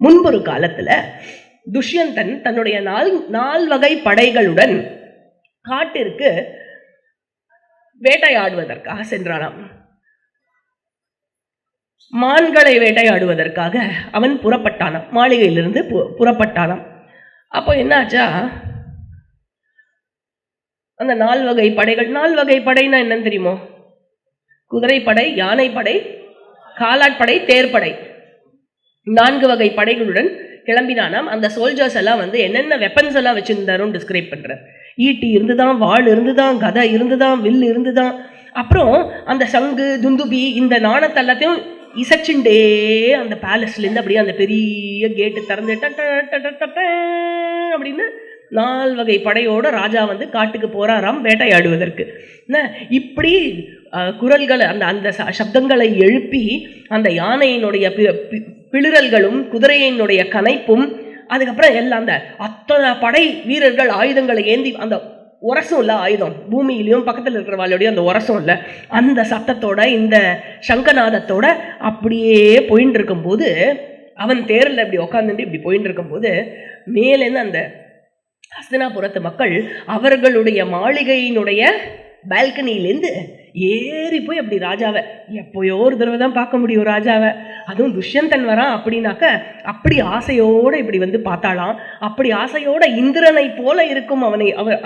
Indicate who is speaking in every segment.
Speaker 1: முன்பொரு காலத்துல துஷ்யந்தன் தன்னுடைய 4 வகை படைகளுடன் காட்டிற்கு வேட்டையாடுவதற்காக சென்றானாம். மான்களை வேட்டையாடுவதற்காக அவன் புறப்பட்டானாம், மாளிகையிலிருந்து புறப்பட்டானாம். அப்போ என்னாச்சா, அந்த 4 வகை படைகள், 4 வகை படைனா என்னன்னு தெரியுமோ? குதிரைப்படை, யானைப்படை, காலாட்படை, தேர்ப்படை, 4 வகை படைகளுடன் கிளம்பினானாம். அந்த சோல்ஜர்ஸ் எல்லாம் என்னென்ன வெப்பன்ஸ் எல்லாம் வச்சிருந்தாரும் டிஸ்கிரைப் பண்றார். ஈட்டி இருந்துதான், வாள் இருந்துதான், கதை இருந்துதான், வில் இருந்துதான், அப்புறம் அந்த சங்கு துந்துபி இந்த நாணத்தை எல்லாத்தையும் இசைச்சுண்டே அந்த பேலஸ்லேருந்து அப்படியே அந்த பெரிய கேட்டு திறந்து அப்படின்னு 4 வகை படையோட ராஜா காட்டுக்கு போறாராம் வேட்டையாடுவதற்கு. இப்படி குரல்களை அந்த சப்தங்களை எழுப்பி அந்த யானையினுடைய பிளிரல்களும் குதிரையினுடைய கனைப்பும், அதுக்கப்புறம் எல்லாம் அந்த அத்தனை படை வீரர்கள் ஆயுதங்களை ஏந்தி, அந்த உரசும் இல்லை ஆயுதம், பூமியிலையும் பக்கத்தில் இருக்கிறவாளோடைய அந்த உரசும் இல்லை, அந்த சத்தத்தோட இந்த சங்கநாதத்தோட அப்படியே போயின்னு இருக்கும்போது, அவன் தேரில் இப்படி உட்காந்துட்டு இப்படி போயின்னு இருக்கும்போது, மேலேருந்து அந்த ஹஸ்தினாபுரத்து மக்கள் அவர்களுடைய மாளிகையினுடைய பால்கனியிலேருந்து ஏறி போய் அப்படி ராஜாவை, எப்போயோ ஒரு தடவை தான் பார்க்க முடியும் ராஜாவை, அதுவும் துஷ்யந்தன் வரான் அப்படின்னாக்க அப்படி ஆசையோடு இப்படி பார்த்தாலாம். அப்படி ஆசையோட இந்திரனை போல இருக்கும்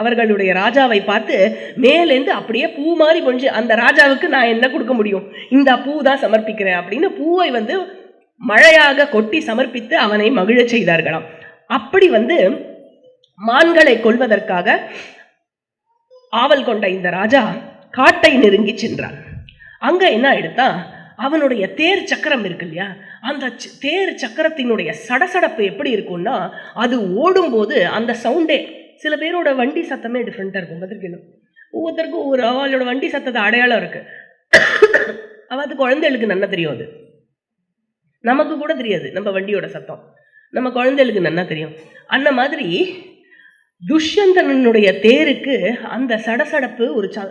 Speaker 1: அவர்களுடைய ராஜாவை பார்த்து மேலேருந்து அப்படியே பூ மாதிரி பொழிஞ்சு, அந்த ராஜாவுக்கு நான் என்ன கொடுக்க முடியும், இந்த பூ தான் சமர்ப்பிக்கிறேன் அப்படின்னு பூவை மழையாக கொட்டி சமர்ப்பித்து அவனை மகிழச் செய்தார்களாம். அப்படி மான்களை கொல்வதற்காக ஆவல் கொண்ட இந்த ராஜா காட்டை நெருங்கி சென்றான். அங்க என்ன எடுத்தா, அவனுடைய தேர் சக்கரம் இருக்கு இல்லையா, அந்த தேர் சக்கரத்தினுடைய சடசடப்பு எப்படி இருக்கும்னா, அது ஓடும்போது அந்த சவுண்டே, சில பேரோட வண்டி சத்தமே டிஃப்ரெண்டா இருக்கும். பார்த்துருக்கணும், ஒவ்வொருத்தருக்கும் ஒரு அவளோட வண்டி சத்தத்தை அடையாளம் இருக்கு. அவளுக்கு குழந்தைகளுக்கு நல்லா தெரியும், அது நமக்கு கூட தெரியாது நம்ம வண்டியோட சத்தம், நம்ம குழந்தைகளுக்கு நல்லா தெரியும். அந்த மாதிரி துஷ்யந்தனுடைய தேருக்கு அந்த சடசடப்பு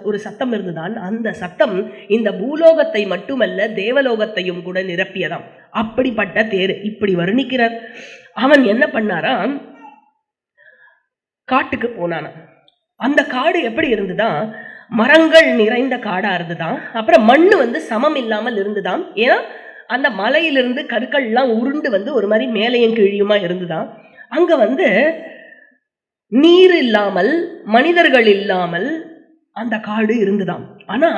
Speaker 1: ஒரு சத்தம் இருந்துதான். அந்த சத்தம் இந்த பூலோகத்தை மட்டுமல்ல தேவலோகத்தையும் கூட நிரப்பியதாம். அப்படிப்பட்ட தேர் இப்படி வர்ணிக்கிறார். அவன் என்ன பண்ணாராம், காட்டுக்கு போனானா. அந்த காடு எப்படி இருந்துதான், மரங்கள் நிறைந்த காடா இருந்துதான். அப்புறம் மண்ணு சமம் இல்லாமல் இருந்துதான். ஏன்னா அந்த மலையிலிருந்து கற்கள்லாம் உருண்டு ஒரு மாதிரி மேலையும் கீழியுமா இருந்துதான். அங்க நீர் இல்லாமல் மனிதர்கள் இல்லாமல் அந்த காடு இருந்துதான். ஆனா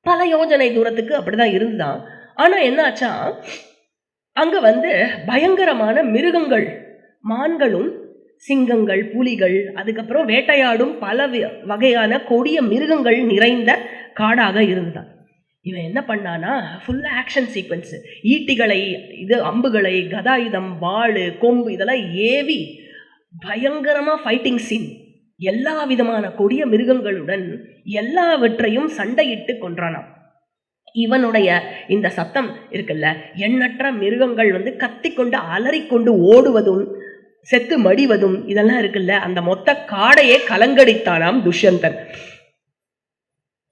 Speaker 1: பல யோஜனை தூரத்துக்கு அப்படிதான் இருந்துதான். ஆனா என்னாச்சா, அங்க பயங்கரமான மிருகங்கள், மான்களும் சிங்கங்கள், புலிகள், அதுக்கப்புறம் வேட்டையாடும் பல வகையான கொடிய மிருகங்கள் நிறைந்த காடாக இருந்துதான். இவன் என்ன பண்ணானா, ஃபுல்லா ஆக்ஷன் சீக்வன்ஸ், ஈட்டிகளை, அம்புகளை, கதாயுதம், வாள், கொம்பு இதெல்லாம் ஏவி பயங்கரமா ஃபைட்டிங் சீன், எல்லா விதமான கொடிய மிருகங்களுடன் எல்லாவற்றையும் சண்டையிட்டு கொன்றானாம். இவனுடைய இந்த சத்தம் இருக்குல்ல, எண்ணற்ற மிருகங்கள் கத்திக்கொண்டு அலறிக்கொண்டு ஓடுவதும் செத்து மடிவதும் இதெல்லாம் இருக்குல்ல, அந்த மொத்த காடையே கலங்கடித்தானாம் துஷ்யந்தன்.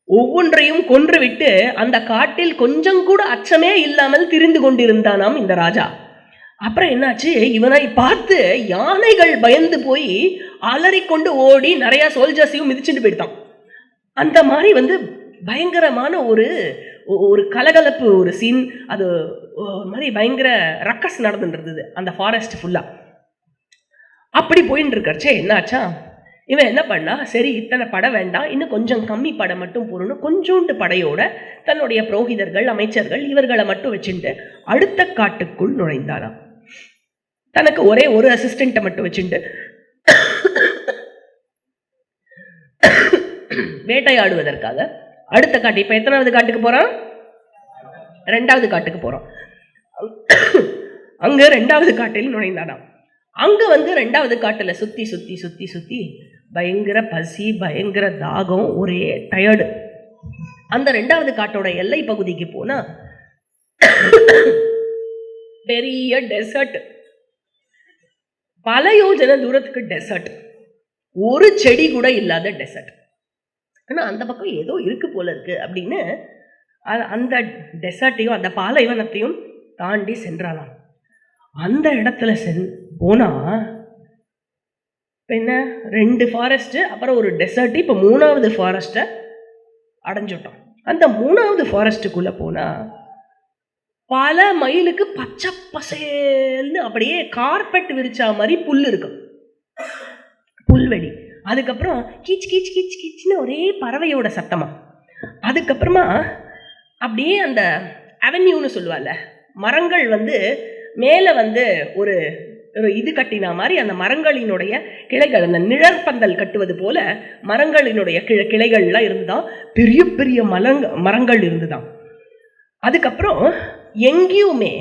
Speaker 1: ஒவ்வொன்றையும் கொன்றுவிட்டு அந்த காட்டில் கொஞ்சம் கூட அச்சமே இல்லாமல் திரிந்து கொண்டிருந்தானாம் இந்த ராஜா. அப்புறம் என்னாச்சு, இவனை பார்த்து யானைகள் பயந்து போய் அலறிக்கொண்டு ஓடி நிறைய சோல்ஜர்ஸையும் மிதிச்சுட்டு போயிட்டான். அந்த மாதிரி பயங்கரமான ஒரு கலகலப்பு, ஒரு சீன், அது மாதிரி பயங்கர ரக்கஸ் நடந்துட்டு இருந்தது அந்த ஃபாரஸ்ட் ஃபுல்லா. அப்படி போயின்னு இருக்கச்சே என்னாச்சா, இவன் என்ன பண்ணா, சரி இத்தனை படை வேண்டாம், இன்னும் கொஞ்சம் கம்மி படை மட்டும் போறணும், கொஞ்சோண்டு படையோட தன்னுடைய புரோகிதர்கள், அமைச்சர்கள் இவர்களை மட்டும் வச்சுட்டு அடுத்த காட்டுக்குள் நுழைந்தாராம். தனக்கு ஒரே ஒரு அசிஸ்டண்ட்டை மட்டும் வச்சுட்டு வேட்டையாடுவதற்காக அடுத்த காட்டு, இப்ப எத்தனாவது காட்டுக்கு போறான், 2வது காட்டுக்கு போறான். அங்க 2வது காட்டில் நுழைந்தானாம். அங்க 2வது காட்டுல சுத்தி சுத்தி சுத்தி சுத்தி பயங்கர பசி, பயங்கர தாகம், ஒரே டயர்டு. அந்த 2வது காட்டோட எல்லை பகுதிக்கு போனா பெரிய டெசர்ட், பல யோஜனை தூரத்துக்கு டெசர்ட், ஒரு செடி கூட இல்லாத டெசர்ட். ஆனா அந்த பக்கம் ஏதோ இருக்கு போல இருக்கு அப்படின்னு அந்த டெசர்ட்டையும் அந்த பாலைவனத்தையும் தாண்டி சென்றாலாம். அந்த இடத்துல போனா இப்போ என்ன 2 ஃபாரஸ்ட்டு, அப்புறம் ஒரு டெசர்ட், இப்போ 3வது ஃபாரஸ்ட்டை அடைஞ்சிட்டோம். அந்த 3வது ஃபாரஸ்ட்டுக்குள்ளே போனால் பல மைலுக்கு பச்சை பசேல்னு அப்படியே கார்பெட் விரிச்சா மாதிரி புல் இருக்கும், புல்வெளி. அதுக்கப்புறம் கீச் கீச் கீச் கீச்னு ஒரே பறவையோட சத்தமா. அதுக்கப்புறமா அப்படியே அந்த அவென்யூன்னு சொல்லுவாள்ல, மரங்கள் மேலே ஒரு இது கட்டினா மாதிரி அந்த மரங்களினுடைய கிளைகள், அந்த நிழற்பந்தல் கட்டுவது போல மரங்களினுடைய கிளைகள்லாம் இருந்துதான், பெரிய பெரிய மரங்கள் இருந்துதான். அதுக்கப்புறம் எங்கேயுமே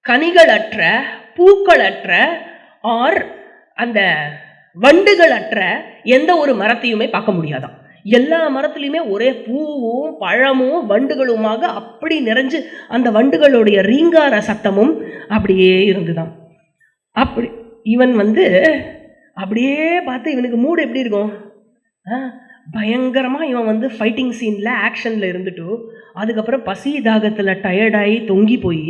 Speaker 1: கனிகளற்ற, பூக்களற்ற, ஆர் அந்த வண்டுகளற்ற எந்த ஒரு மரத்தையுமே பார்க்க முடியாதான். எல்லா மரத்துலையுமே ஒரே பூவும் பழமும் வண்டுகளுமாக அப்படி நிறைஞ்சு அந்த வண்டுகளுடைய ரீங்கார சத்தமும் அப்படியே இருந்துதான். அப்படி இவன் அப்படியே பார்த்து இவனுக்கு மூடு எப்படி இருக்கும், பயங்கரமாக இவன் ஃபைட்டிங் சீனில் ஆக்ஷனில் இருந்துட்டு அதுக்கப்புறம் பசி தாகத்தில் டயர்டாகி தொங்கி போய்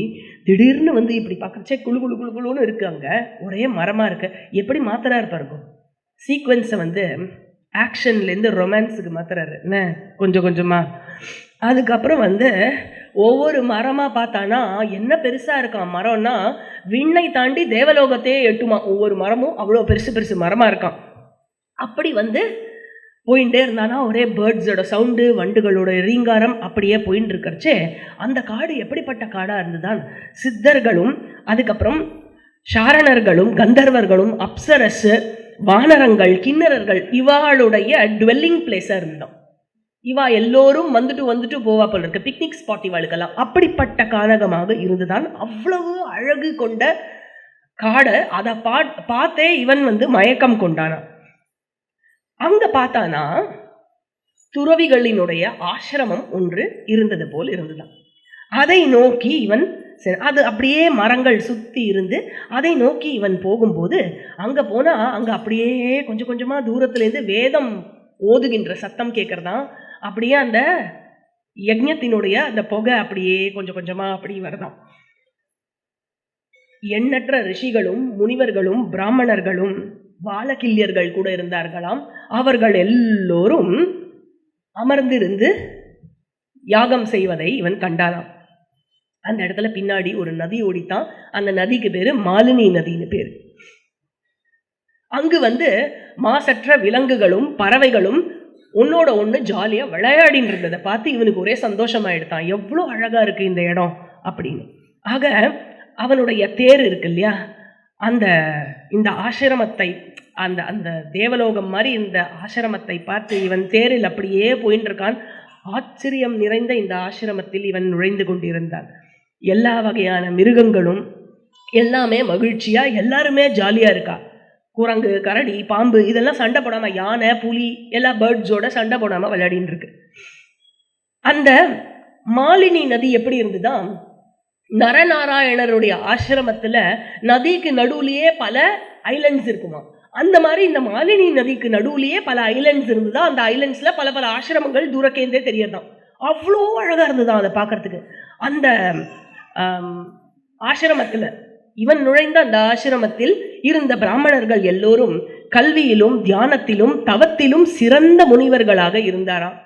Speaker 1: திடீர்னு இப்படி பார்க்கறச்சே குழு குழு குழு குழுன்னு இருக்கு, அங்கே ஒரே மரமாக இருக்கு. எப்படி மாத்திரா இருப்பாருக்கும் சீக்வன்ஸை ஆக்ஷன்லேருந்து ரொமான்ஸுக்கு மாத்துறாரு என்ன கொஞ்சம் கொஞ்சமாக. அதுக்கப்புறம் ஒவ்வொரு மரமாக பார்த்தானா என்ன பெருசாக இருக்கான் மரம்னா, விண்ணை தாண்டி தேவலோகத்தையே எட்டுமா. ஒவ்வொரு மரமும் அவ்வளோ பெருசு பெருசு மரமாக இருக்கான். அப்படி போயிட்டே இருந்தானா ஒரே பேர்ட்ஸோட சவுண்டு, வண்டுகளோட ரீங்காரம் அப்படியே போயின்னு இருக்கிறச்சே அந்த காடு எப்படிப்பட்ட காடாக இருந்துதான். சித்தர்களும் அதுக்கப்புறம் சாரணர்களும் கந்தர்வர்களும் அப்சரஸு வானரங்கள் கிண்ணறர்கள் இவாளுடைய டுவெல்லிங் பிளேஸாக இருந்தோம். இவா எல்லோரும் வந்துட்டு போவா போல இருக்கு, பிக்னிக் ஸ்பாட் இவாளுக்கெல்லாம். அப்படிப்பட்ட கானகமாக இருந்துதான். அவ்வளவு அழகு கொண்ட காடை அதை பார்த்தே இவன் மயக்கம் கொண்டானான். அங்க பார்த்தானா துறவிகளினுடைய ஆசிரமம் ஒன்று இருந்தது போல் இருந்துதான். அதை நோக்கி இவன் அது அப்படியே மரங்கள் சுற்றி இருந்து அதை நோக்கி இவன் போகும்போது அங்கே போனால் அங்கே அப்படியே கொஞ்சம் கொஞ்சமாக தூரத்துலேருந்து வேதம் ஓதுகின்ற சத்தம் கேட்குறதான். அப்படியே அந்த யஜ்ஞத்தினுடைய அந்த புகை அப்படியே கொஞ்சம் கொஞ்சமாக அப்படி வருதான். எண்ணற்ற ரிஷிகளும் முனிவர்களும் பிராமணர்களும் பாலகில்யர்கள் கூட இருந்தார்களாம். அவர்கள் எல்லோரும் அமர்ந்திருந்து யாகம் செய்வதை இவன் கண்டானாம். அந்த இடத்துல பின்னாடி ஒரு நதி ஓடித்தான். அந்த நதிக்கு பேரு மாலினி நதின்னு பேரு. அங்கு மாசற்ற விலங்குகளும் பறவைகளும் ஒன்னோட ஒன்று ஜாலியா விளையாடின்னு இருந்ததை பார்த்து இவனுக்கு ஒரே சந்தோஷமாயிடுதான். எவ்வளோ அழகா இருக்கு இந்த இடம் அப்படின்னு. ஆக அவனுடைய தேர் இருக்கு இல்லையா, இந்த ஆசிரமத்தை அந்த தேவலோகம் மாதிரி இந்த ஆசிரமத்தை பார்த்து இவன் தேரில் அப்படியே போயின்னு இருக்கான். ஆச்சரியம் நிறைந்த இந்த ஆசிரமத்தில் இவன் நுழைந்து கொண்டிருந்தான். எல்லா வகையான மிருகங்களும் எல்லாமே மகிழ்ச்சியா, எல்லாருமே ஜாலியா இருக்கா. குரங்கு, கரடி, பாம்பு இதெல்லாம் சண்டை போடாம, யானை, புலி எல்லா பேர்ட்ஸோட சண்டை போடாம விளையாடின்னு இருக்கு. அந்த மாலினி நதி எப்படி இருந்துதான், நரநாராயணருடைய ஆசிரமத்துல நதிக்கு நடுவுலயே பல ஐலண்ட்ஸ் இருக்குமா. அந்த மாதிரி இந்த மாலினி நதிக்கு நடுவுலயே பல ஐலண்ட்ஸ் இருந்துதான். அந்த ஐலண்ட்ஸ்ல பல பல ஆசிரமங்கள் தூரக்கேந்தே தெரியறதான். அவ்வளோ அழகா இருந்துதான் அதை பார்க்கறதுக்கு. அந்த ஆசிரமத்துல இவன் நுழைந்த அந்த ஆசிரமத்தில் இருந்த பிராமணர்கள் எல்லோரும் கல்வியிலும் தியானத்திலும் தவத்திலும் சிறந்த முனிவர்களாக இருந்தாராம்.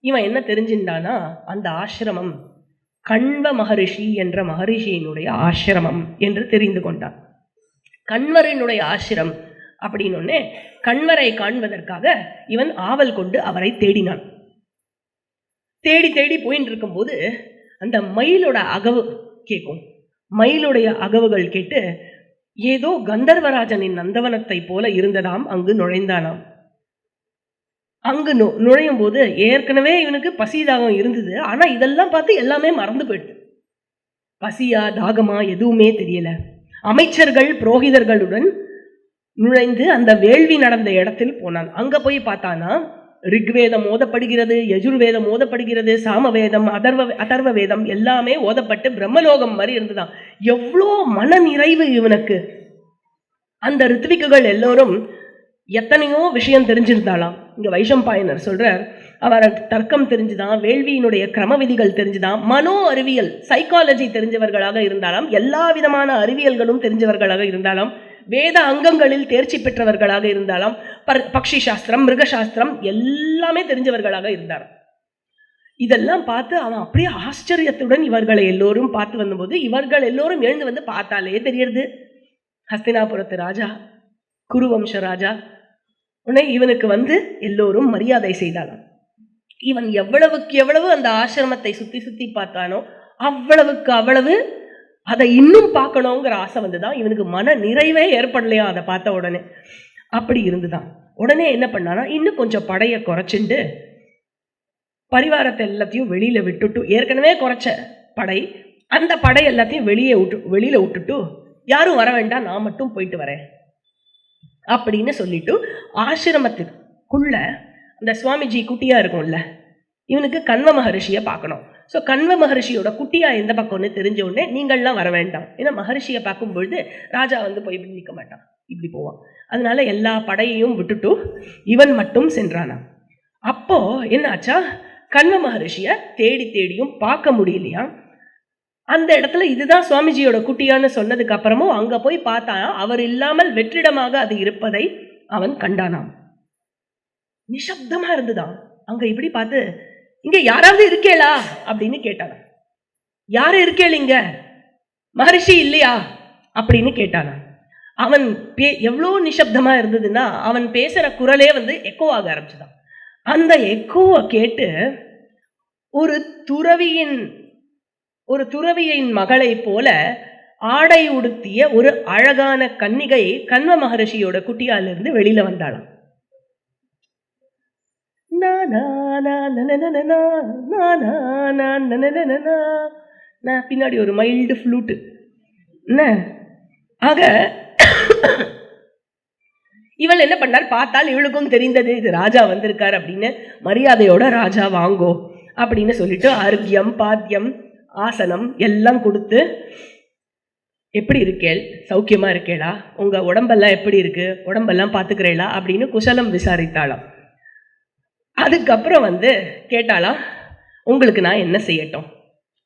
Speaker 1: இவன் என்ன தெரிஞ்சின்றானா, அந்த ஆசிரமம் கண்வ மகரிஷி என்ற மகரிஷியினுடைய ஆசிரமம் என்று தெரிந்து கொண்டான். கண்வரினுடைய ஆசிரம் அப்படின்னு கண்வரை காண்பதற்காக இவன் ஆவல் கொண்டு அவரை தேடினான். தேடி தேடி போயின்னு இருக்கும்போது அந்த மயிலோட அகவு கேட்கும். மயிலுடைய அகவுகள் கேட்டு ஏதோ கந்தர்வராஜனின் நந்தவனத்தை போல இருந்ததாம். அங்கு நுழைந்தானாம். அங்கு நுழையும் போது ஏற்கனவே இவனுக்கு பசி தாகம் இருந்தது. ஆனா இதெல்லாம் பார்த்து எல்லாமே மறந்து போயிடுது. பசியா தாகமா எதுவுமே தெரியல. அமைச்சர்கள் புரோகிதர்களுடன் நுழைந்து அந்த வேள்வி நடந்த இடத்தில் போனான். அங்க போய் பார்த்தானா ரிக்வேதம் ஓதப்படுகிறது, யஜுர்வேதம் ஓதப்படுகிறது, சாமவேதம், அதர்வ வேதம் எல்லாமே ஓதப்பட்டு பிரம்மலோகம் மாதிரி இருந்துதான். எவ்வளோ மன நிறைவு இவனுக்கு. அந்த ரித்விக்குகள் எல்லோரும் எத்தனையோ விஷயம் தெரிஞ்சிருந்தாலாம். இங்க வைஷம்பாயனர் சொல்றார், அவர் தர்க்கம் தெரிஞ்சுதான், வேள்வியினுடைய கிரம விதிகள் தெரிஞ்சுதான், மனோ அறிவியல் சைக்காலஜி தெரிஞ்சவர்களாக இருந்தாலும், எல்லா விதமான அறிவியல்களும் தெரிஞ்சவர்களாக இருந்தாலும், வேத அங்கங்களில் தேர்ச்சி பெற்றவர்களாக இருந்தாலும், பக்ஷி சாஸ்திரம் மிருகசாஸ்திரம் எல்லாமே தெரிஞ்சவர்களாக இருந்தார். இதெல்லாம் பார்த்து அவன் அப்படியே ஆச்சரியத்துடன் இவர்களை எல்லோரும் பார்த்து வந்தபோது, இவர்கள் எல்லோரும் எழுந்து வந்து பார்த்தாலே தெரியுது ஹஸ்தினாபுரத்து ராஜா, குருவம்ச ராஜா. உடனே இவனுக்கு வந்து எல்லோரும் மரியாதை செய்தாலும், இவன் எவ்வளவுக்கு எவ்வளவு அந்த ஆசிரமத்தை சுத்தி சுத்தி பார்த்தானோ அவ்வளவுக்கு அவ்வளவு அதை இன்னும் பார்க்கணுங்கிற ஆசை வந்துதான். இவனுக்கு மன நிறைவே ஏற்படலையா அதை பார்த்த உடனே. அப்படி இருந்துதான். உடனே என்ன பண்ணானா, இன்னும் கொஞ்சம் படையை குறைச்சிண்டு பரிவாரத்தை எல்லாத்தையும் வெளியில விட்டுட்டு, ஏற்கனவே குறைச்ச படை, அந்த படை எல்லாத்தையும் வெளியில விட்டுட்டு, யாரும் வர வேண்டாம், நான் மட்டும் போயிட்டு வரேன் அப்படின்னு சொல்லிட்டு ஆசிரமத்துக்குள்ள அந்த சுவாமிஜி குட்டியா இருக்கும்ல, இவனுக்கு கண்வ மகரிஷியை பார்க்கணும். ஸோ கண்வ மகரிஷியோட குட்டியா எந்த பக்கம்னு தெரிஞ்ச உடனே நீங்கள்லாம் வர வேண்டாம், ஏன்னா மகரிஷியை பார்க்கும் பொழுது ராஜா வந்து போய் இப்படி நிற்க மாட்டான், இப்படி போவான். அதனால எல்லா படையையும் விட்டுட்டு இவன் மட்டும் சென்றானா. அப்போ என்ன ஆச்சா, கண்வ மகரிஷியை தேடி தேடியும் பார்க்க முடியலையா. அந்த இடத்துல இதுதான் சுவாமிஜியோட குட்டியான்னு சொன்னதுக்கு அப்புறமும் அங்க போய் பார்த்தா அவர் இல்லாமல் வெற்றிடமாக அது இருப்பதை அவன் கண்டானாம். நிசப்தமா இருந்துதான். அங்க இப்படி பார்த்து, இங்க யாராவது இருக்கேளா அப்படின்னு கேட்டானா. யாரு இருக்கேள் இங்க, மகரிஷி இல்லையா அப்படின்னு கேட்டானா. அவன் எவ்வளோ நிசப்தமா இருந்ததுன்னா, அவன் பேசுற குரலே வந்து எக்கோ ஆக ஆரம்பிச்சுதான். அந்த எக்கோவை கேட்டு ஒரு துறவியின் மகளை போல ஆடை உடுத்திய ஒரு அழகான கன்னிகை கண்வ மகரிஷியோட குட்டியாலிருந்து வெளியில வந்தாளாம். பின்னாடி ஒரு மைல்டு ஃப்ளூட். ஆக இவள் என்ன பண்ணார், பார்த்தால் இவளுக்கும் தெரிந்தது இது ராஜா வந்திருக்கார் அப்படின்னு. மரியாதையோட ராஜா வாங்கோ அப்படின்னு சொல்லிட்டு அர்க்கியம் பாத்தியம் ஆசனம் எல்லாம் கொடுத்து, எப்படி இருக்கேள், சௌக்கியமா இருக்கேளா, உங்க உடம்பெல்லாம் எப்படி இருக்கு, உடம்பெல்லாம் பார்த்துக்கிறேளா அப்படின்னு குசலம் விசாரித்தாளாம். அதுக்கப்புறம் வந்து கேட்டாளா, உங்களுக்கு நான் என்ன செய்யட்டும்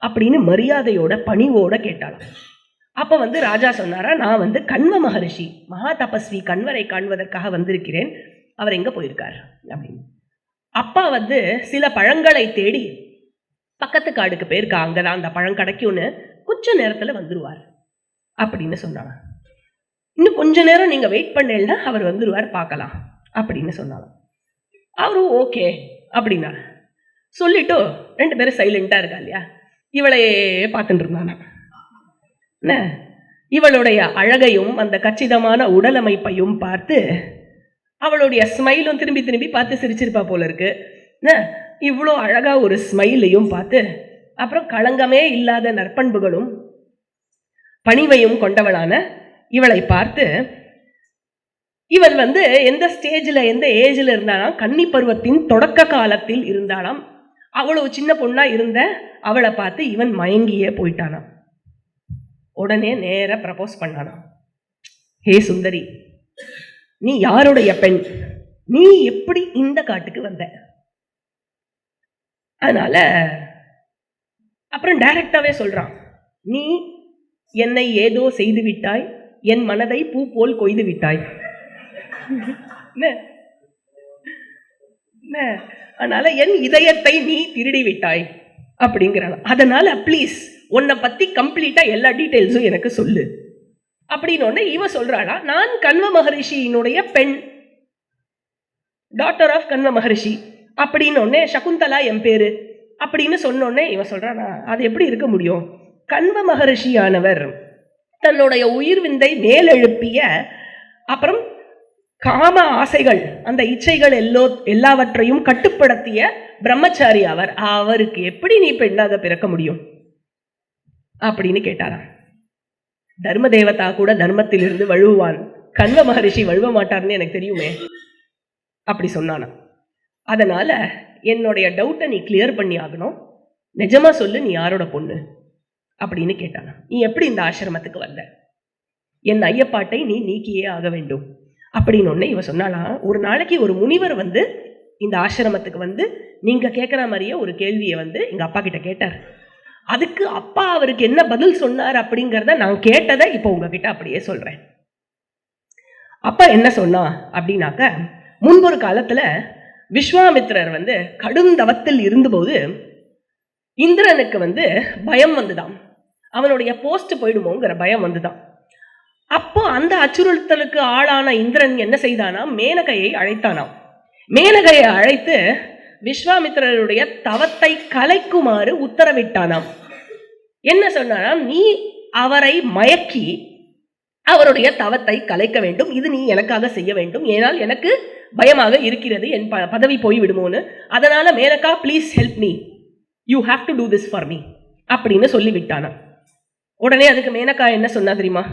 Speaker 1: அப்படின்னு மரியாதையோட பணிவோட கேட்டாளாம். அப்ப வந்து ராஜா சொன்னாரா, நான் வந்து கண்வ மகரிஷி மகா தபஸ்வி கண்வரை காண்பதற்காக வந்திருக்கிறேன், அவர் எங்க போயிருக்கார் அப்படின்னு. அப்பா வந்து சில பழங்களை தேடி பக்கத்து காடுக்கு போயிருக்கா, அங்கதான் அந்த பழம் கிடைக்கும்னு, கொஞ்ச நேரத்துல வந்துருவார் அப்படின்னு சொன்னாங்க. இன்னும் கொஞ்ச நேரம் நீங்க வெயிட் பண்ணேன்னா அவர் வந்துருவார், பார்க்கலாம் அப்படின்னு சொன்னாங்க. அவரும் ஓகே அப்படின்னா சொல்லிட்டு ரெண்டு பேரும் சைலண்டா இருக்கா இல்லையா, இவளையே பார்த்துட்டு இருந்தானா. இவளுடைய அழகையும் அந்த கச்சிதமான உடல் அமைப்பையும் பார்த்து அவளுடைய ஸ்மைலும் திரும்பி திரும்பி பார்த்து சிரிச்சிருப்பா போல இருக்கு. இவ்வளோ அழகா ஒரு ஸ்மைலையும் பார்த்து, அப்புறம் களங்கமே இல்லாத நற்பண்புகளும் பணிவையும் கொண்டவளான இவளை பார்த்து, இவள் வந்து எந்த ஸ்டேஜில் எந்த ஏஜில் இருந்தாலாம், கன்னி பருவத்தின் தொடக்க காலத்தில் இருந்தாலாம். அவ்வளவு சின்ன பொண்ணா இருந்த அவளை பார்த்து இவன் மயங்கியே போயிட்டானாம். உடனே நேர ப்ரப்போஸ் பண்ணானாம். ஹே சுந்தரி, நீ யாருடைய பெண், நீ எப்படி இந்த காட்டுக்கு வந்த? அதனால அப்புறம் டைரக்டாவே சொல்றான், நீ என்னை ஏதோ செய்து விட்டாய், என் மனதை பூ போல் கொய்து விட்டாய். அதனால என் இதயத்தை நீ திருடி விட்டாய் அப்படிங்கிறான். அதனால ப்ளீஸ் உன்னை பத்தி கம்ப்ளீட்டா எல்லா டீட்டெயில்ஸும் எனக்கு சொல்லு அப்படின்னு இவ சொல்றாளா, நான் கண்வ மகரிஷியினுடைய பெண், டாட்டர் ஆஃப் கண்வ மகரிஷி அப்படின்னு சகுந்தலா என் பேரு அப்படின்னு சொன்னோடனே இவன் சொல்றானா, அது எப்படி இருக்க முடியும்? கண்வ மகரிஷியானவர் தன்னுடைய உயிர் விந்தை மேலெழுப்பிய, அப்புறம் காம ஆசைகள் அந்த இச்சைகள் எல்லாவற்றையும் கட்டுப்படுத்திய பிரம்மச்சாரி அவர், அவருக்கு எப்படி நீ பெண்ணாக பிறக்க முடியும் அப்படின்னு கேட்டாராம். தர்ம தேவதா கூட தர்மத்திலிருந்து வழுவான், கண்வ மகரிஷி வழுவ மாட்டார்னு எனக்கு தெரியுமே அப்படி சொன்னானா. அதனால என்னுடைய டவுட்டை நீ கிளியர் பண்ணி ஆகணும், நிஜமா சொல்லு, நீ யாரோட பொண்ணு அப்படின்னு கேட்டானா. நீ எப்படி இந்த ஆசிரமத்துக்கு வந்த, என் ஐயப்பாட்டை நீ நீக்கியே ஆக வேண்டும் அப்படின்னு இவ சொன்னாலாம். ஒரு நாளைக்கு ஒரு முனிவர் வந்து இந்த ஆசிரமத்துக்கு வந்து நீங்க கேட்குற மாதிரியே ஒரு கேள்வியை வந்து எங்க அப்பா கிட்ட கேட்டார். அதுக்கு அப்பா அவருக்கு என்ன பதில் சொன்னார் அப்படிங்கிறத நான் கேட்டதை இப்போ உங்ககிட்ட அப்படியே சொல்றேன். அப்பா என்ன சொன்னா அப்படின்னாக்க, முன்பொரு காலத்துல விஸ்வாமித்திரர் வந்து கடும் தவத்தில் இருந்தபோது இந்திரனுக்கு வந்து பயம் வந்துதான், அவனுடைய போஸ்ட் போயிடுமோங்கிற பயம் வந்துதான். அப்போ அந்த அச்சுறுத்தலுக்கு ஆளான இந்திரன் என்ன செய்தானாம், மேனகையை அழைத்தானாம். மேனகையை அழைத்து விஸ்வாமித்திரருடைய தவத்தை கலைக்குமாறு உத்தரவிட்டானாம். என்ன சொன்னானாம், நீ அவரை மயக்கி அவருடைய தவத்தை கலைக்க வேண்டும், இது நீ எனக்காக செய்ய வேண்டும், ஏனால் எனக்கு பயமாக இருக்கிறது, என் பதவி போய் விடுமோன்னு. அதனால Menaka please help me, you have to do this for me அப்படின்னு சொல்லிவிட்டானாம். உடனே அதுக்கு மேனகா என்ன சொன்னா தெரியுமா,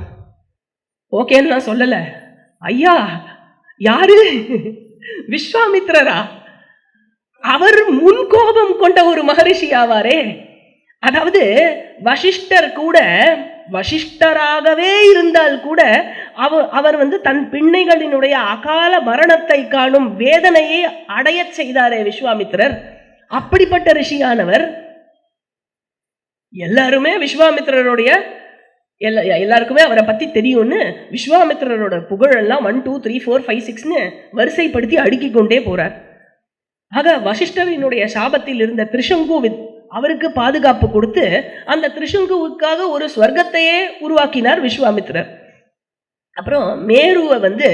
Speaker 1: ஓகேன்னு நான் சொல்லல, ஐயா யாரு, விஸ்வாமித்திரரா, அவர் முன்கோபம் கொண்ட ஒரு மகரிஷி ஆவாரே. அதாவது வசிஷ்டர் கூட வசிஷ்டராகவே இருந்தால் கூட அவர் வந்து தன் பிள்ளைகளினுடைய அகால மரணத்தை காணும் வேதனையை அடைய செய்தாரே விஸ்வாமித்திரர். அப்படிப்பட்ட ரிஷியானவர். எல்லாருமே விஸ்வாமித்திரருடைய எல்லாருக்குமே அவரை பத்தி தெரியும்னு விஸ்வாமித்திரரோட புகழெல்லாம் 1 2 3 4 5 6ன்னு வரிசைப்படுத்தி அடுக்கிக் கொண்டே போறார். ஆக வசிஷ்டரினுடைய சாபத்தில் இருந்த திரிசங்கு அவருக்கு பாதுகாப்பு கொடுத்து அந்த திரிசங்குவுக்காக ஒரு ஸ்வர்க்கத்தையே உருவாக்கினார் விஸ்வாமித்திரர். அப்புறம் மேருவை வந்து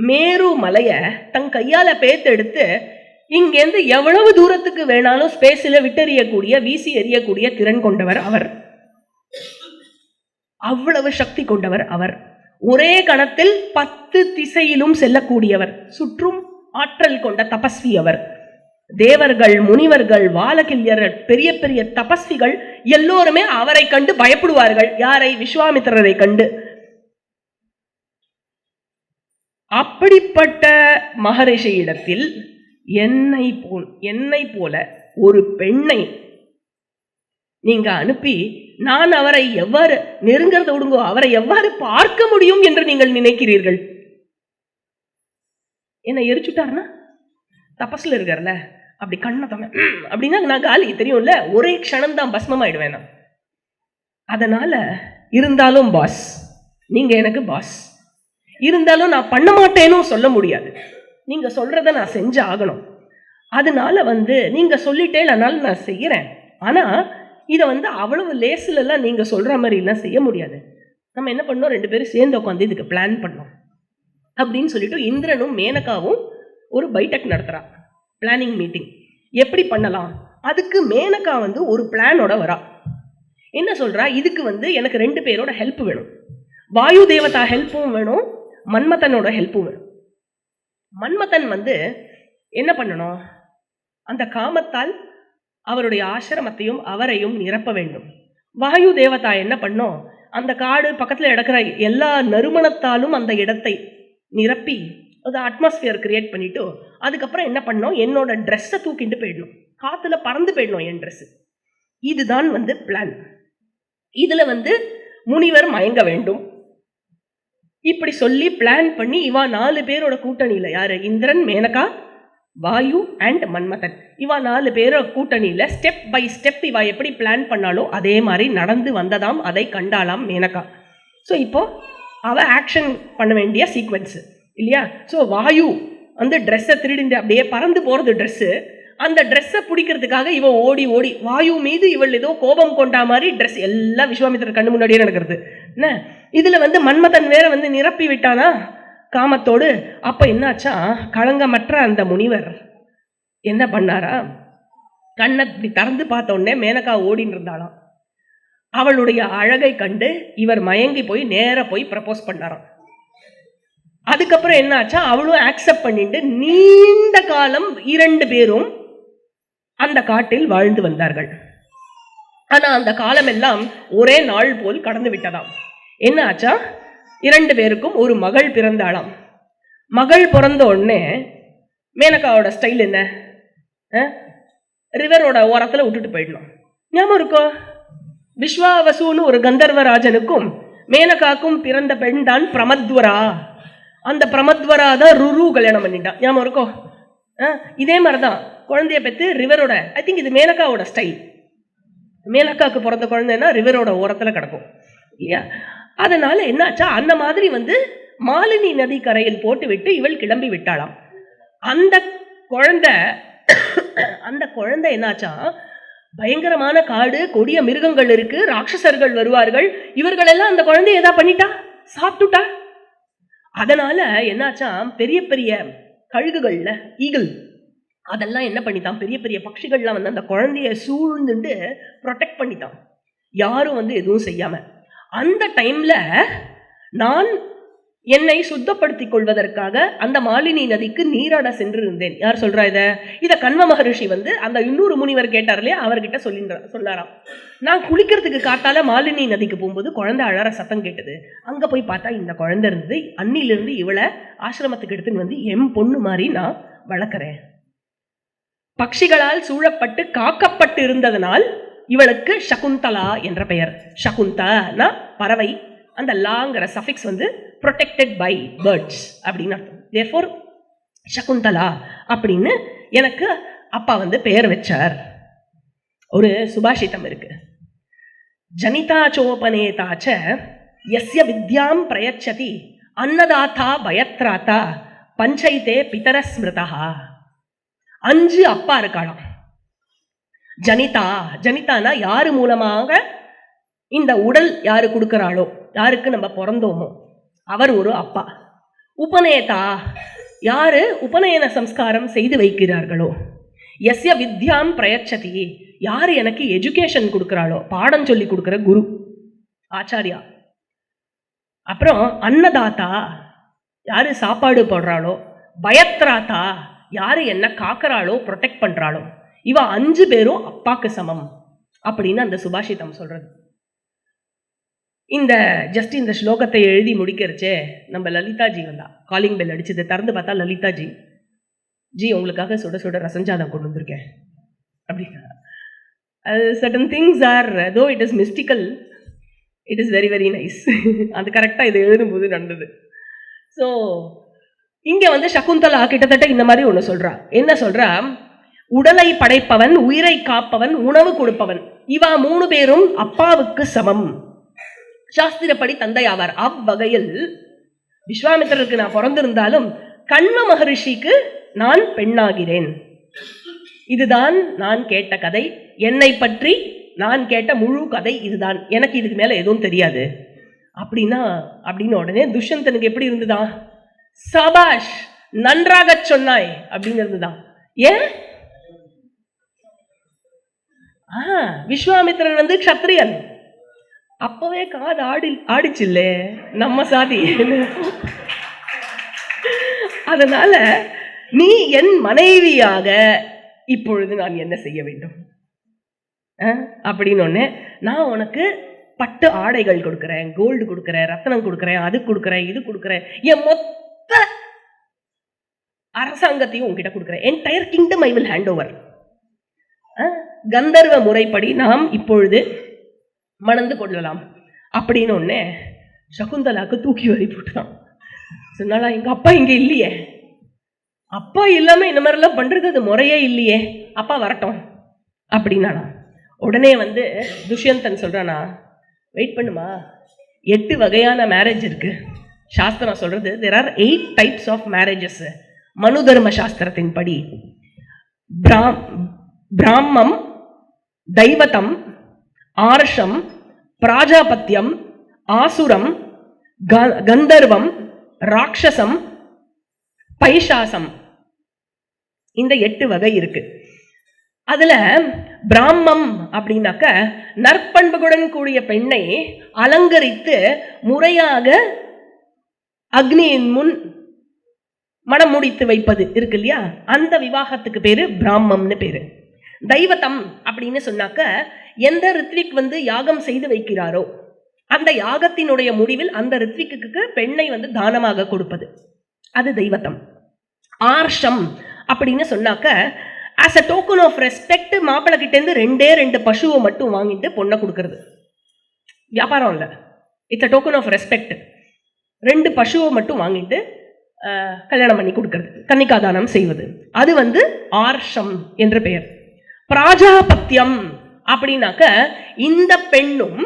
Speaker 1: மேரு மலைய தன் கையால பேத்தெடுத்து இங்கேருந்து எவ்வளவு தூரத்துக்கு வேணாலும் ஸ்பேஸில் விட்டெறியக்கூடிய வீசி எறியக்கூடிய திறன் கொண்டவர் அவர். அவ்வளவு சக்தி கொண்டவர் அவர். ஒரே கணத்தில் 10 திசையிலும் செல்லக்கூடியவர், சுற்றும் ஆற்றல் கொண்ட தபஸ்வி அவர். தேவர்கள், முனிவர்கள், வாலகில்யர்கள், பெரிய பெரிய தபஸ்விகள் எல்லோருமே அவரை கண்டு பயப்படுவார்கள். யாரை? விஸ்வாமித்திரரை கண்டு. அப்படிப்பட்ட மகரிஷியிடத்தில் என்னை போல ஒரு பெண்ணை நீங்க அனுப்பி நான் அவரை எவ்வாறு நெருங்கிறத விடுங்கோ, அவரை எவ்வாறு பார்க்க முடியும் என்று நீங்கள் நினைக்கிறீர்கள்? என்ன எரிச்சுட்டாருன்னா தபஸ்ல இருக்கார்ல, அப்படி கண்ணை தங்க அப்படின்னா நான் காலி தெரியும்ல, ஒரே க்ஷணம் தான் பஸ்மமாயிடுவேன் நான். அதனால இருந்தாலும் பாஸ், நீங்க எனக்கு பாஸ், இருந்தாலும் நான் பண்ண மாட்டேன்னு சொல்ல முடியாது, நீங்க சொல்றத நான் செஞ்சு ஆகணும். அதனால வந்து நீங்க சொல்லிட்டே அதனால நான் செய்யறேன். ஆனா இதை வந்து அவ்வளவு லேசில எல்லாம் நீங்க சொல்ற மாதிரி எல்லாம் செய்ய முடியாது. நம்ம என்ன பண்ணோம், 2 பேரும் சேர்ந்து உட்காந்து இதுக்கு பிளான் பண்ணோம் அப்படின்னு சொல்லிட்டு இந்திரனும் மேனகாவும் ஒரு பைடெக் நடத்துறா, பிளானிங் மீட்டிங். எப்படி பண்ணலாம், அதுக்கு மேனகா வந்து ஒரு பிளானோட வரா. என்ன சொல்றா, இதுக்கு வந்து எனக்கு 2 பேரோட ஹெல்ப் வேணும். வாயு தேவதா ஹெல்ப்பும் வேணும், மன்மதனோட ஹெல்ப்பும் வேணும். மன்மதன் வந்து என்ன பண்ணணும், அந்த காமத்தால் அவருடைய ஆசிரமத்தையும் அவரையும் நிரப்ப வேண்டும். வாயு தேவதா என்ன பண்ணோம், அந்த காடு பக்கத்துல இடக்கிற எல்லா நறுமணத்தாலும் அந்த இடத்தை நிரப்பி அது அட்மாஸ்பியர் கிரியேட் பண்ணிட்டு அதுக்கப்புறம் என்ன பண்ணோம், என்னோட ட்ரெஸ்ஸை தூக்கிட்டு போயிடணும், காத்துல பறந்து போயிடணும் என் ட்ரெஸ். இதுதான் வந்து பிளான். இதுல வந்து முனிவர் மயங்க வேண்டும். இப்படி சொல்லி பிளான் பண்ணி இவா 4 பேரோட கூட்டணியில, யாரு, இந்திரன், மேனகா, வாயு அண்ட் மன்மதன், இவா 4 பேரோட கூட்டணியில ஸ்டெப் பை ஸ்டெப் இவா எப்படி பிளான் பண்ணாலோ அதே மாதிரி நடந்து வந்ததாம். அதை கண்டாலாம் மேனகா. ஸோ இப்போ அவ ஆக்ஷன் பண்ண வேண்டிய சீக்வன்ஸ் இல்லையா. ஸோ வாயு அந்த ட்ரெஸ்ஸை திருடிந்து அப்படியே பறந்து போறது ட்ரெஸ்ஸு, அந்த ட்ரெஸ்ஸை பிடிக்கிறதுக்காக இவன் ஓடி ஓடி, வாயு மீது இவள் ஏதோ கோபம் கொண்டா மாதிரி ட்ரெஸ் எல்லாம் விஸ்வாமித்திரர் கண்ணு முன்னாடியே நடக்கிறது என்ன. இதுல வந்து மன்மதன் வேற வந்து நிரப்பி விட்டானா காமத்தோடு. அப்ப என்னாச்சா, களங்கமற்ற அந்த முனிவர் என்ன பண்ணாரா, கண்ணை திறந்து பார்த்த உடனே மேனகா ஓடின்னு இருந்தாளாம். அவளுடைய அழகை கண்டு இவர் மயங்கி போய் நேர போய் ப்ரப்போஸ் பண்ணாராம். அதுக்கப்புறம் என்ன ஆச்சா, அவளும் ஆக்செப்ட் பண்ணிட்டு நீண்ட காலம் 2 பேரும் அந்த காட்டில் வாழ்ந்து வந்தார்கள். ஆனா அந்த காலம் எல்லாம் ஒரே நாள் போல் கடந்து விட்டதாம். என்ன ஆச்சா, 2 பேருக்கும் ஒரு மகள் பிறந்தாளாம். மகள் பிறந்த உடனே மேனகாவோட ஸ்டைல் என்ன, ரிவரோட ஓரத்துல விட்டுட்டு போயிடணும். ஞாபகம் இருக்கோ, விஸ்வாவசுன்னு ஒரு கந்தர்வராஜனுக்கும் மேனகாக்கும் பிறந்த பெண் தான் பிரமத்வரா. அந்த பிரமத்வரா தான் ருரு கல்யாணம் பண்ணிட்டான். ஞாபகம் இருக்கோ, இதே மாதிரி தான் குழந்தைய பெற்று ரிவரோட, ஐ திங்க் இது மேனகாவோட ஸ்டைல். மேனகாவுக்கு பிறந்த குழந்தைன்னா ரிவரோட ஓரத்தில் கிடக்கும் இல்லையா? அதனால என்னாச்சா, அந்த மாதிரி வந்து மாலினி நதி கரையில் போட்டு விட்டு இவள் கிளம்பி விட்டாளாம். அந்த குழந்தை என்னாச்சா, பயங்கரமான காடு, கொடிய மிருகங்கள் இருக்கு, ராட்சசர்கள் வருவார்கள், இவர்கள் எல்லாம் அந்த குழந்தைய ஏதா பண்ணிட்டா, சாப்பிட்டுட்டா. அதனால என்னாச்சா, பெரிய பெரிய கழுகுகள்ல ஈகிள் அதெல்லாம் என்ன பண்ணித்தான், பெரிய பெரிய பட்சிகள்லாம் வந்து அந்த குழந்தைய சூழ்ந்துட்டு ப்ரொடெக்ட் பண்ணித்தான், யாரும் வந்து எதுவும் செய்யாம. அந்த டைம்ல நான் என்னை சுத்தப்படுத்திக் கொள்வதற்காக அந்த மாலினி நதிக்கு நீராட சென்றிருந்தேன். யார் சொல்றா இத கண்வ மகரிஷி வந்து அந்த இன்னொரு முனிவர் கேட்டார் இல்லையா, அவர்கிட்ட சொன்னாராம். நான் குளிக்கிறதுக்கு காத்தால மாலினி நதிக்கு போகும்போது குழந்தை அழற சத்தம் கேட்டது. அங்க போய் பார்த்தா இந்த குழந்தை இருந்தது. அன்னிலிருந்து இவளை ஆசிரமத்துக்கு எடுத்துன்னு வந்து எம் பொண்ணு மாதிரி நான் வளர்க்கிறேன். பட்சிகளால் சூழப்பட்டு காக்கப்பட்டு இருந்ததனால் இவளுக்கு சகுந்தலா என்ற பெயர். சகுந்தனா பறவை, அந்த லாங்கிற சஃபிக்ஸ் வந்து protected by birds அப்படின்னு அர்த்தம். therefore சகுந்தலா அப்படின்னு எனக்கு அப்பா வந்து பெயர் வச்சார். ஒரு சுபாஷிதம் இருக்கு, ஜனிதா சோபனேதாச்ச யஸ்ய வித்யாம் பிரயச்சதி அன்னதாத்தா பயத்ராத்தா பஞ்சைத்தே பிதர ஸ்மிருதா. 5 அப்பா இருக்காளாம். ஜனிதானா யாரு மூலமாக இந்த உடல் யாரு கொடுக்கிறாளோ, யாருக்கு நம்ம பிறந்தோமோ அவர் ஒரு அப்பா. உபநேதா யாரு உபநயன சம்ஸ்காரம் செய்து வைக்கிறார்களோ. எஸ்ய வித்யாம் பிரயச்சதி யாரு எனக்கு எஜுகேஷன் கொடுக்கிறாளோ, பாடம் சொல்லி கொடுக்கிற குரு ஆச்சாரியா. அப்புறம் அன்னதாத்தா யாரு சாப்பாடு போடுறாளோ. பயத்ராத்தா யாரு என்ன காக்கிறாளோ, ப்ரொடெக்ட் பண்றாளோ. இவ 5 பேரும் அப்பாக்கு சமம் அப்படின்னு அந்த சுபாஷிதம் சொல்றது. இந்த ஸ்லோகத்தை எழுதி முடிக்கிறச்சே நம்ம லலிதாஜி வந்தா. காலிங் பெல் அடிச்சது, திறந்து பார்த்தா லலிதாஜி, ஜி உங்களுக்காக சுட சுட ரசஞ்சாதம் கொண்டு வந்திருக்கேன் அப்படின்னா. Certain things are though it is mystical, it is very very nice. அது கரெக்டாக இது எழுதும்போது நடந்தது. ஸோ இங்கே வந்து சகுந்தலா கிட்டத்தட்ட இந்த மாதிரி ஒன்று சொல்றா. என்ன சொல்றா, உடலை படைப்பவன், உயிரை காப்பவன், உணவு கொடுப்பவன், இவா 3 பேரும் அப்பாவுக்கு சமம், சாஸ்திரப்படி தந்தை ஆவார். அவ்வகையில் விஸ்வாமித்திரருக்கு நான் பிறந்திருந்தாலும் கண்வ மகரிஷிக்கு நான் பெண்ணாகிறேன். இதுதான் நான் கேட்ட கதை, என்னை பற்றி நான் கேட்ட முழு கதை இதுதான். எனக்கு இதுக்கு மேல எதுவும் தெரியாது அப்படின்னு உடனே துஷ்யந்தனுக்கு எப்படி இருந்துதா, சபாஷ் நன்றாக சொன்னாய் அப்படின்னு இருந்துதான். ஏன் விஸ்வாமித்திரன் வந்து க்ஷத்ரியன், அப்பவே காது ஆடிச்சுல்ல நம்ம சாதி. அதனால நீ என் மனைவியாக இப்பொழுது நான் என்ன செய்ய வேண்டும் அப்படின்னு நான் உனக்கு பட்டு ஆடைகள் கொடுக்குறேன், கோல்டு கொடுக்குறேன், ரத்தனம் கொடுக்குறேன், அது கொடுக்குறேன், இது கொடுக்குறேன், என் மொத்த அரசாங்கத்தையும் உங்ககிட்ட கொடுக்குறேன். Entire kingdom I will hand over. கந்தர்வ முறைப்படி நாம் இப்பொழுது மணந்து கொள்ளலாம் அப்படின்னு சகுந்தலாக்கு தூக்கி வரி போட்டான். சொன்னாலா, எங்க அப்பா இங்க இல்லையே, அப்பா இல்லாம இந்த மாதிரிலாம் பண்றது அது முறையே இல்லையே, அப்பா வரட்டும் அப்படின்னானா. உடனே வந்து துஷ்யந்தன் சொல்றானா, வெயிட் பண்ணுமா, 8 வகையான மேரேஜ் இருக்கு. சாஸ்திரம் சொல்றது there are 8 types of marriages. மனு தர்ம சாஸ்திரத்தின் படி பிராமம், தைவதம், ஆர்ஷம், பிராஜாபத்தியம், ஆசுரம், கந்தர்வம், ராட்சசம், பைசாசம், இந்த 8 வகை இருக்கு. அதுல பிராமம் அப்படின்னாக்க நற்பண்புகளுடன் கூடிய பெண்ணை அலங்கரித்து முறையாக அக்னியின் முன் மனம் முடித்து வைப்பது இருக்கு இல்லையா, அந்த விவாகத்துக்கு பேரு பிராமம்னு பேரு. தைவதம் அப்படின்னு சொன்னாக்க எந்த ரித்விக் வந்து யாகம் செய்து வைக்கிறாரோ அந்த யாகத்தினுடைய முடிவில் அந்த ரித்விக்கு பெண்ணை வந்து தானமாக கொடுப்பது, அது தெய்வத்தம். ஆர்ஷம் அப்படின்னு சொன்னாக்க as a token of respect மாப்பிள்ளை கிட்டேருந்து 2 பசுவை மட்டும் வாங்கிட்டு பொண்ணை கொடுக்கறது. வியாபாரம் இல்லை, it's a token of respect. 2 பசுவை மட்டும் வாங்கிட்டு கல்யாணம் பண்ணி கொடுக்கறது, கன்னிகாதானம் செய்வது, அது ஆர்ஷம் என்ற பெயர். பிராஜாபத்தியம் அப்படின்னாக்க இந்த பெண்ணும்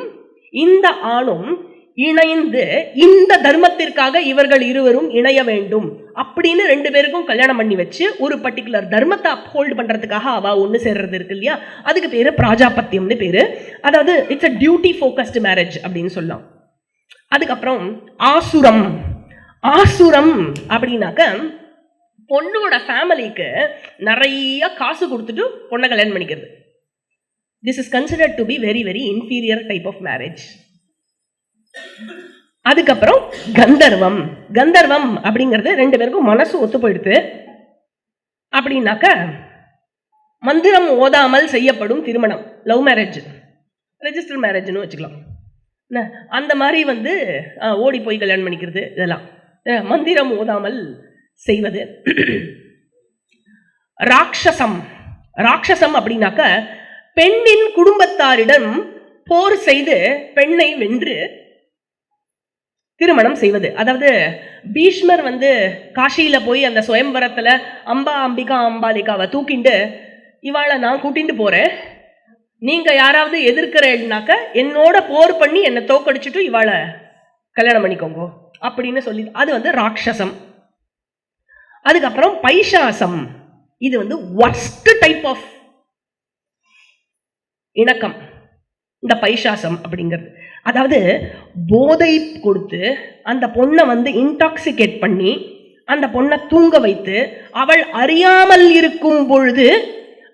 Speaker 1: இந்த ஆணும் இணைந்து இந்த தர்மத்திற்காக இவர்கள் இருவரும் இணைய வேண்டும் அப்படின்னு 2 பேருக்கும் கல்யாணம் பண்ணி வச்சு ஒரு பர்டிகுலர் தர்மத்தை அப்ஹோல்ட் பண்றதுக்காக அவ ஒன்று சேர்றது இருக்கு இல்லையா, அதுக்கு பேரு பிராஜாபத்தியம்னு பேரு. அதாவது it's a duty focused marriage அப்படின்னு சொல்லலாம். அதுக்கப்புறம் ஆசுரம். ஆசுரம் அப்படின்னாக்க பொண்ணோட ஃபேமிலிக்கு நிறைய காசு கொடுத்துட்டு பொண்ணை கல்யாணம் பண்ணிக்கிறது. This is considered to be very very inferior type of marriage. அதுக்கப்புறம் கந்தர்வம். கந்தர்வம் அப்படிங்கிறது 2 பேருக்கும் மனசு ஒத்து போயிடுது அப்படின்னாக்க மந்திரம் ஓதாமல் செய்யப்படும் திருமணம், லவ் மேரேஜ், ரெஜிஸ்டர் மேரேஜ்னு வச்சுக்கலாம். அந்த மாதிரி ஓடி போய் கல்யாணம் பண்ணிக்கிறது, இதெல்லாம் மந்திரம் ஓதாமல் செய்வது. ராட்சசம். ராட்சசம் அப்படின்னாக்க பெண்ணின் குடும்பத்தாரிடம் போர் செய்து பெண்ணை வென்று திருமணம் செய்வது. அதாவது பீஷ்மர் காசியில போய் அந்த சுயம்பரத்துல அம்பா அம்பிகா அம்பாலிகாவை தூக்கிண்டு இவாளை நான் கூட்டிட்டு போறேன், நீங்க யாராவது எதிர்க்கிறேன்னாக்க என்னோட போர் பண்ணி என்னை தோக்கடிச்சுட்டு இவாளை கல்யாணம் பண்ணிக்கோங்க அப்படின்னு சொல்லி, அது ராட்சசம். அதுக்கப்புறம் பைசாசம். இது வர்ஸ்ட் டைப் ஆஃப் இணக்கம் இந்த பைசாசம் அப்படிங்கிறது. அதாவது போதை கொடுத்து அந்த பொண்ணை இன்டாக்சிகேட் பண்ணி அந்த பொண்ணை தூங்க வைத்து அவள் அறியாமல் இருக்கும் பொழுது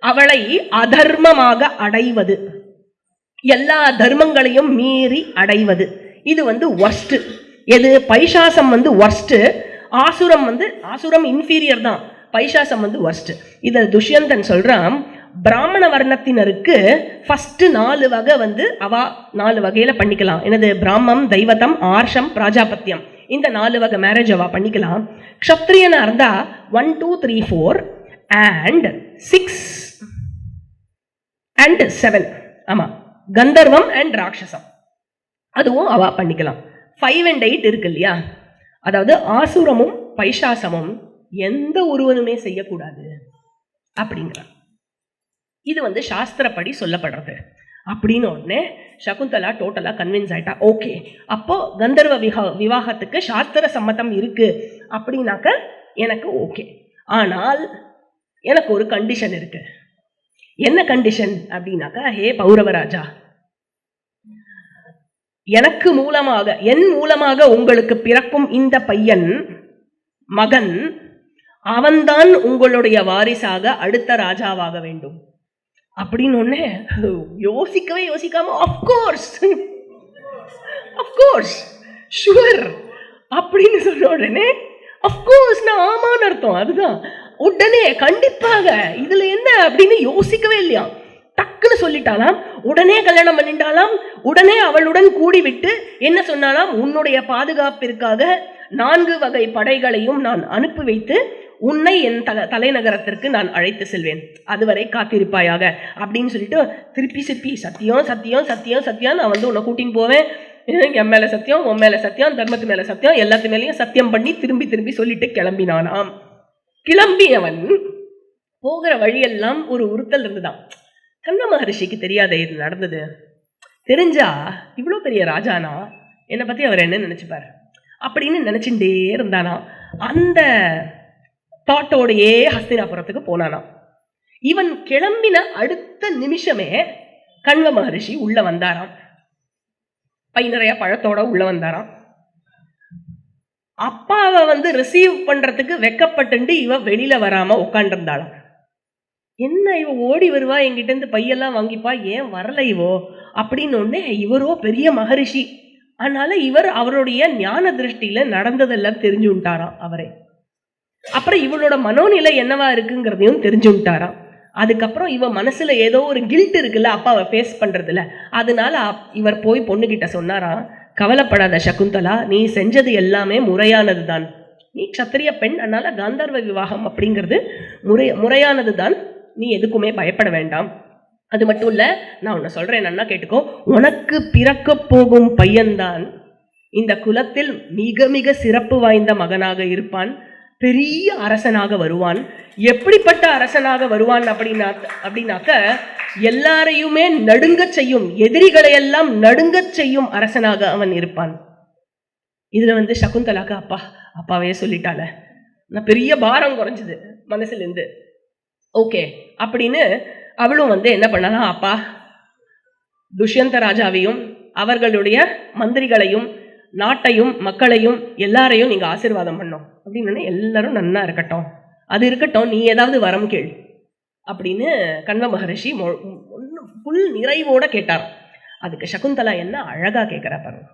Speaker 1: அவளை அதர்மமாக அடைவது, எல்லா தர்மங்களையும் மீறி அடைவது. இது வர்ஸ்ட். எது? பைசாசம் வர்ஸ்ட். ஆசுரம் ஆசுரம் இன்ஃபீரியர் தான், பைசாசம் வர்ஸ்ட். இதை துஷ்யந்தன் சொல்றான், பிராமண வர்ணத்தினருக்கு ஃபர்ஸ்ட் 4 வகை அவ 4 வகையில பண்ணிக்கலாம். என்னது? பிராமம், தெய்வத்தம், ஆர்ஷம், பிராஜாபத்தியம். இந்த 4 வகை மேரேஜ் அவ பண்ணிக்கலாம். க்ஷத்ரியனா இருந்தா 1 2 3 4 and 6 and 7. ஆமா, கந்தர்வம் அண்ட் ராட்சசம் அதுவும் அவ பண்ணிக்கலாம். 5 and 8 இருக்கு இல்லையா, அதாவது ஆசுரமும் பைசாசமும் எந்த ஒருவனுமே செய்யக்கூடாது அப்படிங்கிறான். இது சாஸ்திரப்படி சொல்லப்படுறது அப்படின்னு உடனே சகுந்தலா டோட்டலா கன்வின்ஸ் ஆயிட்டா. ஓகே, அப்போ கந்தர்வ விவாகத்துக்கு சாஸ்திர சம்மதம் இருக்கு அப்படின்னாக்க எனக்கு ஓகே. ஆனால் எனக்கு ஒரு கண்டிஷன் இருக்கு. என்ன கண்டிஷன் அப்படின்னாக்கா, ஹே பௌரவராஜா, எனக்கு மூலமாக, என் மூலமாக உங்களுக்கு பிறக்கும் இந்த பையன் மகன், அவன்தான் உங்களுடைய வாரிசாக அடுத்த ராஜாவாக வேண்டும் அப்படின்னு ஒண்ணு யோசிக்கவே யோசிக்காம ஆஃப்கோர்ஸ் ஷுவர் அப்படின்னு சொன்ன உடனே ஆஃப்கோர்ஸ் நான் ஆமான்னு அர்த்தம். அதுதான் உடனே கண்டிப்பாக இதுல என்ன அப்படின்னு யோசிக்கவே இல்லையா, டக்குன்னு சொல்லிட்டாலாம். உடனே கல்யாணம் பண்ணிட்டாலாம். உடனே அவளுடன் கூடிவிட்டு என்ன சொன்னாலாம், உன்னுடைய பாதுகாப்பிற்காக 4 வகை படைகளையும் நான் அனுப்பி வைத்து உன்னை என் தலைநகரத்திற்கு நான் அழைத்து செல்வேன், அதுவரை காத்திருப்பாயாக அப்படின்னு சொல்லிட்டு திருப்பி சிப்பி சத்தியம் சத்தியம் சத்தியம் சத்தியம், நான் உன்னை கூட்டின்னு போவேன், என் மேல சத்தியம், உன் மேல சத்தியம், தர்மத்து மேல சத்தியம், எல்லாத்து மேலேயும் சத்தியம் பண்ணி திரும்பி திரும்பி சொல்லிட்டு கிளம்பினானாம். கிளம்பியவன் போகிற வழியெல்லாம் ஒரு உறுத்தல் இருந்துதான். கண்ண மகரிஷிக்கு தெரியாத இது நடந்தது. தெரிஞ்சா இவ்வளோ பெரிய ராஜானா என்னை பத்தி அவர் என்ன நினைச்சுப்பார் அப்படின்னு நினைச்சுட்டே இருந்தானா. அந்த தாட்டோடையே ஹஸ்தினாபுரத்துக்கு போனானா. இவன் கிளம்பின அடுத்த நிமிஷமே கண்வ மகரிஷி உள்ள வந்தாராம். பை நிறைய பழத்தோட உள்ள வந்தாராம். அப்பாவை ரிசீவ் பண்றதுக்கு வெக்கப்பட்டு இவ வெளியில வராம உட்காண்டிருந்தாளாம். என்ன இவ ஓடி வருவா, என்கிட்ட இருந்து பையெல்லாம் வாங்கிப்பா, ஏன் வரல இவோ அப்படின்னு ஒன்னே. இவரோ பெரிய மகரிஷி, அதனால இவர் அவருடைய ஞான திருஷ்டியில நடந்ததெல்லாம் தெரிஞ்சு விட்டாராம் அவரே. அப்புறம் இவளோட மனோநிலை என்னவா இருக்குங்கிறதையும் தெரிஞ்சு விட்டாராம். அதுக்கப்புறம் இவ மனசுல ஏதோ ஒரு கில்ட் இருக்குல்ல அப்பாவை ஃபேஸ் பண்றதுல, அதனால இவர் போய் பொண்ணுகிட்ட சொன்னாராம், கவலைப்படாத சகுந்தலா, நீ செஞ்சது எல்லாமே முறையானது தான், நீ க்ஷத்திரிய பெண், அதனால காந்தர்வ விவாகம் அப்படிங்கிறது முறையானது தான், நீ எதுக்குமே பயப்பட வேண்டாம். அது மட்டும் இல்ல, நான் உன்னை சொல்றேன் என்னன்னா கேட்டுக்கோ, உனக்கு பிறக்க போகும் பையன்தான் இந்த குலத்தில் மிக மிக சிறப்பு வாய்ந்த மகனாக இருப்பான். பெரிய அரசனாக வருவான். எப்படிப்பட்ட அரசனாக வருவான் அப்படின்னாக்க எல்லாரையுமே நடுங்கச் செய்யும், எதிரிகளை எல்லாம் நடுங்கச் செய்யும் அரசனாக அவன் இருப்பான். இதுல சகுந்தலாக்கு அப்பாவே சொல்லிட்டால, நான் பெரிய பாரம் குறைஞ்சது மனசுல இருந்து. ஓகே அப்படின்னு அவளும் என்ன பண்ணலாம், அப்பா துஷ்யந்த ராஜாவையும் அவர்களுடைய மந்திரிகளையும் நாட்டையும் மக்களையும் எல்லாரையும் நீங்க ஆசீர்வாதம் பண்ணோம் அப்படின்னு, எல்லாரும் நன்னா இருக்கட்டும், அது இருக்கட்டும், நீ ஏதாவது வரம் கேள் அப்படின்னு கண்வ மகரிஷி புல் நிறைவோட கேட்டார். அதுக்கு சகுந்தலா என்ன அழகா கேட்கிறா பாருங்க.